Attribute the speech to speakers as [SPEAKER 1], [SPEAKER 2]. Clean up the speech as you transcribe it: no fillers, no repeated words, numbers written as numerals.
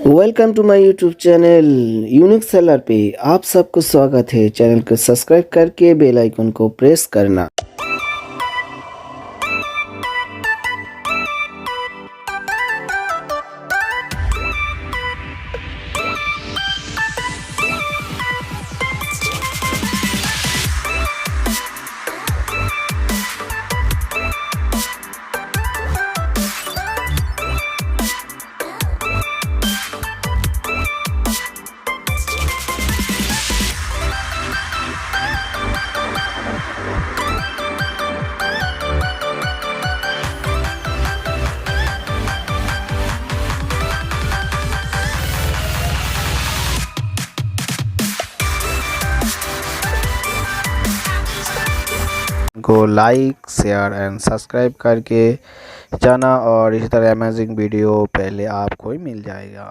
[SPEAKER 1] Welcome to my YouTube channel unique seller पे आप सबको स्वागत है। चैनल को सब्सक्राइब करके बेल आइकन को प्रेस करना। को लाइक शेयर एंड सब्सक्राइब करके जाना और इसी तरह अमेजिंग वीडियो पहले आपको ही मिल जाएगा।